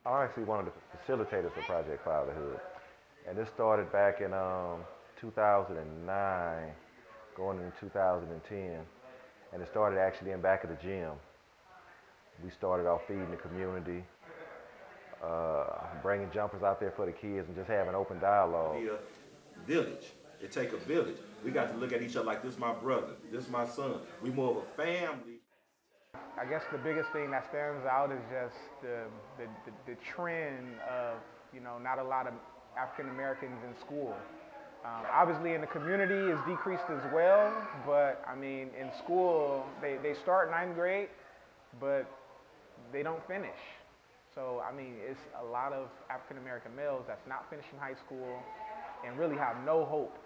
I'm actually one of the facilitators for Project Fatherhood. And this started back in 2009, going into 2010. And it started actually in back of the gym. We started off feeding the community, bringing jumpers out there for the kids, and just having open dialogue. Be a village. It take a village. We got to look at each other like this my brother, this my son. We more of a family. I guess the biggest thing that stands out is just the trend of, not a lot of African Americans in school. Obviously in the community it's decreased as well, but I mean in school they start ninth grade, but they don't finish. So I mean it's a lot of African American males that's not finishing high school and really have no hope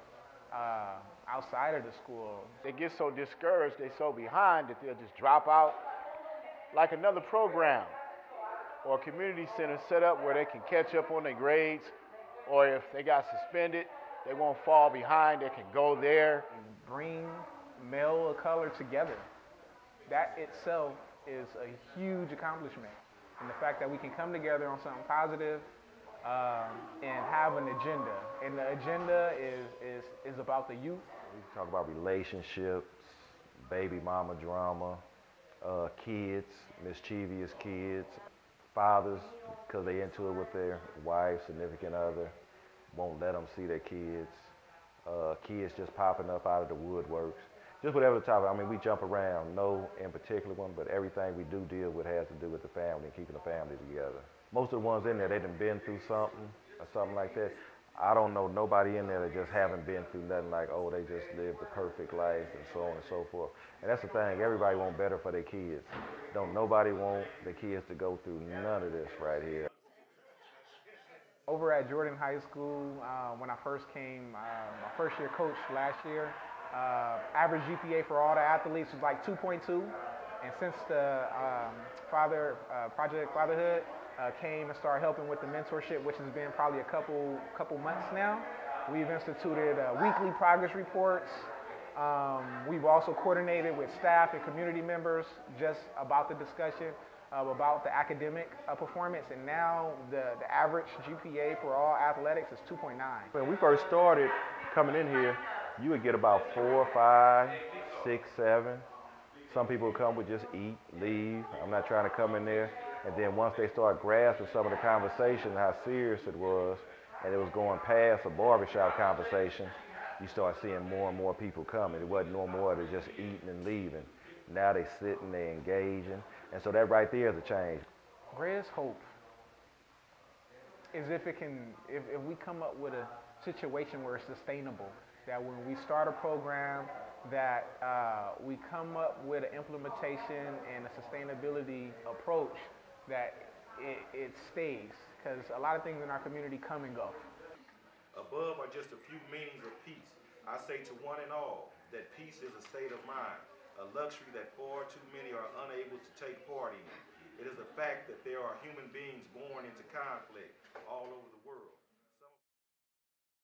outside of the school. They get so discouraged, they're so behind that they'll just drop out. Like another program or a community center set up where they can catch up on their grades, or if they got suspended, they won't fall behind, they can go there. Bring male of color together. That itself is a huge accomplishment. And the fact that we can come together on something positive and have an agenda. And the agenda is about the youth. We talk about relationships, baby mama drama, kids, mischievous kids, fathers, because they into it with their wife, significant other, won't let them see their kids, kids just popping up out of the woodworks. Just whatever the topic. I mean, we jump around, no in particular one, but everything we do deal with has to do with the family and keeping the family together. Most of the ones in there, they done been through something or something like that. I don't know nobody in there that just haven't been through nothing like, oh, they just lived the perfect life and so on and so forth. And that's the thing, everybody want better for their kids. Don't nobody want their kids to go through none of this right here. Over at Jordan High School, when I first came, my first year coach last year, average GPA for all the athletes was like 2.2. And since the Project Fatherhood came and started helping with the mentorship, which has been probably a couple months now, we've instituted weekly progress reports. We've also coordinated with staff and community members just about the discussion about the academic performance, and now the average GPA for all athletics is 2.9. When we first started coming in here, you would get about 4, 5, 6, 7. Some people would come with just eat, leave. I'm not trying to come in there. And then once they start grasping some of the conversation, how serious it was, and it was going past a barbershop conversation, you start seeing more and more people coming. It wasn't no more than just eating and leaving. Now they sitting, they engaging. And so that right there is a change. Greatest hope is if we come up with a situation where it's sustainable, that when we start a program, that we come up with an implementation and a sustainability approach that it stays, because a lot of things in our community come and go. Above are just a few meanings of peace. I say to one and all that peace is a state of mind, a luxury that far too many are unable to take part in. It is a fact that there are human beings born into conflict all over the world.